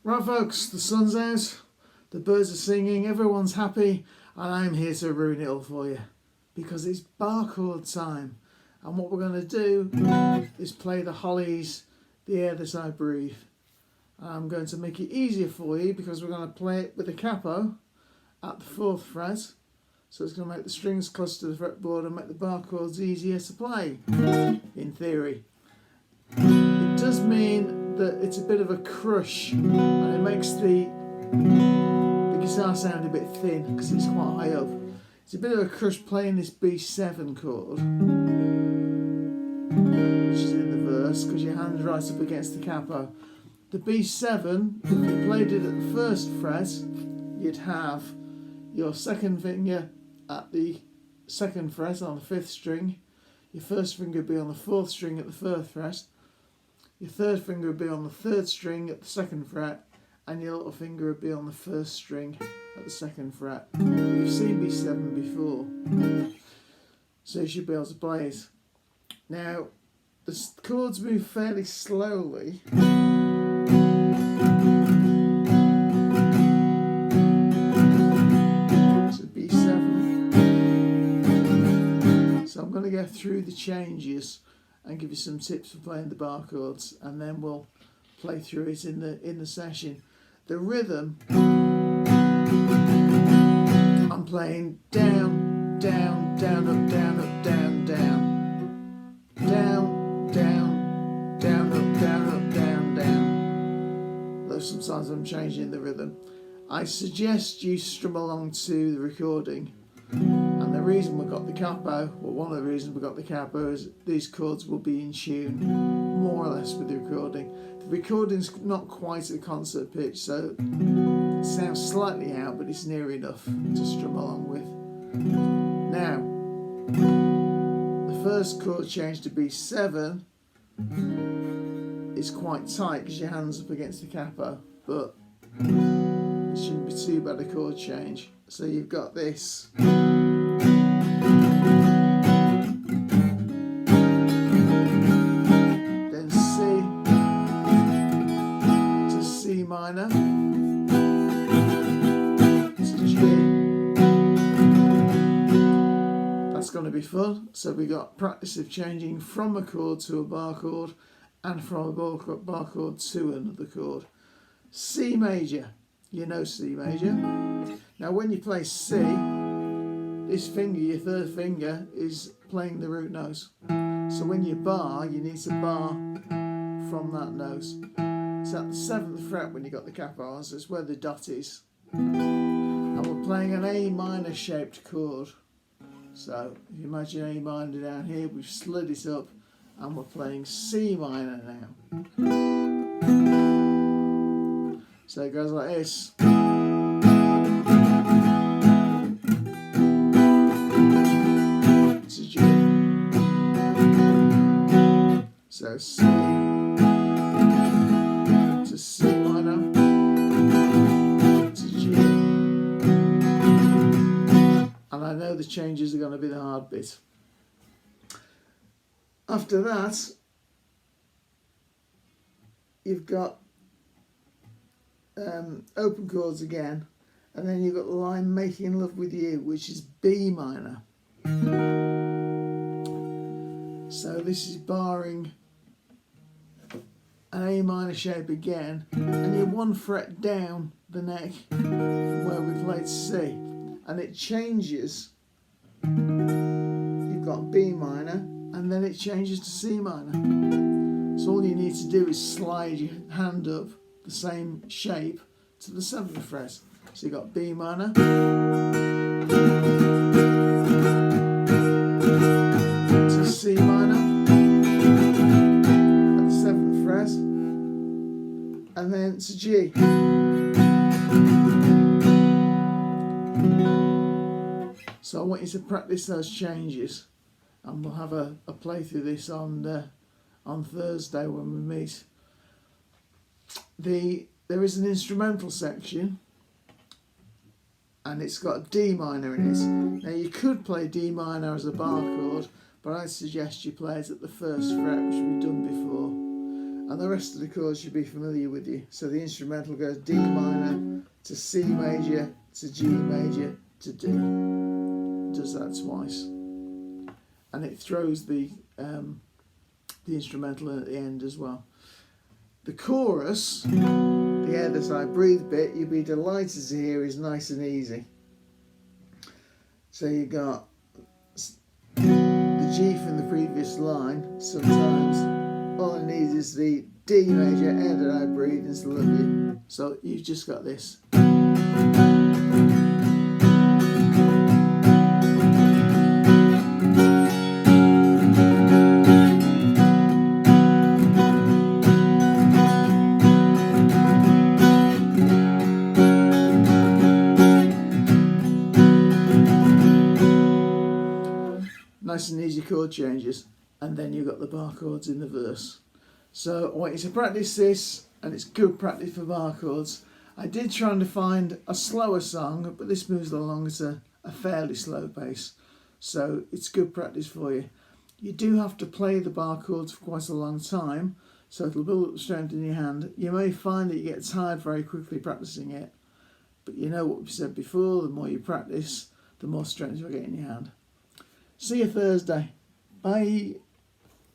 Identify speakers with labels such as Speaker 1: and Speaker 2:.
Speaker 1: Right folks, the sun's out, the birds are singing, everyone's happy, and I'm here to ruin it all for you. Because it's bar chord time. And what we're going to do is play the Hollies, The Air That I Breathe. And I'm going to make it easier for you because we're going to play it with a capo at the 4th fret. So it's going to make the strings close to the fretboard and make the bar chords easier to play, in theory. It does mean that it's a bit of a crush and it makes the guitar sound a bit thin because it's quite high up. It's a bit of a crush playing this B7 chord, which is in the verse because your hand's right up against the capo. The B7, if you played it at the 1st fret, you'd have your 2nd finger at the 2nd fret on the 5th string, your 1st finger would be on the 4th string at the 1st fret, your 3rd finger would be on the 3rd string at the 2nd fret, and your little finger would be on the 1st string at the 2nd fret. You've seen B7 before, so you should be able to play it. Now, the chords move fairly slowly. So B7. So I'm going to go through the changes and give you some tips for playing the bar chords, and then we'll play through it in the session. The rhythm, I'm playing down, down, down, up, down, up, down, down, down, down, down, up, down, up, down, down. Though sometimes I'm changing the rhythm. I suggest you strum along to the recording. And the reason we've got the capo, well, one of the reasons we've got the capo is these chords will be in tune, more or less, with the recording. The recording's not quite at concert pitch, so it sounds slightly out, but it's near enough to strum along with. Now, the first chord change to B7 is quite tight because your hand's up against the capo, but it shouldn't be too bad a chord change. So you've got this. Then C to C minor to G. That's going to be fun. So we got practice of changing from a chord to a bar chord and from a bar chord to another chord. C major. You know C major. Now when you play C, this finger, your 3rd finger, is playing the root note. So when you bar, you need to bar from that note. It's at the 7th fret when you got the capo on, so it's where the dot is. And we're playing an A minor shaped chord. So if you imagine A minor down here, we've slid it up and we're playing C minor now. So it goes like this. To G. So C to C minor to G. And I know the changes are going to be the hard bit. After that, you've got open chords again, and then you've got the line Making Love With You, which is B minor. So this is barring an A minor shape again, and you're 1 fret down the neck from where we played C, and it changes. You've got B minor, and then it changes to C minor. So all you need to do is slide your hand up the same shape to the 7th fret. So you've got B minor to C minor at the 7th fret, and then to G. So I want you to practice those changes, and we'll have a play through this on Thursday when we meet. There is an instrumental section, and it's got a D minor in it. Now you could play D minor as a bar chord, but I suggest you play it at the 1st fret, which we've done before. and the rest of the chords should be familiar with you. So the instrumental goes D minor to C major to G major to D. Does that twice, and it throws the instrumental in at the end as well. The chorus, the air that I breathe bit, you'll be delighted to hear is nice and easy. So you got the G from the previous line. Sometimes all I need is the D major, air that I breathe, and still love you. So you've just got this. Nice and easy chord changes, and then you've got the bar chords in the verse. So I want you to practice this, and it's good practice for bar chords. I did try to find a slower song, but this moves along at a fairly slow pace, so it's good practice for you. You do have to play the bar chords for quite a long time, so it'll build up strength in your hand. You may find that you get tired very quickly practicing it, but you know what we said before, the more you practice, the more strength you'll get in your hand. See you Thursday. Bye.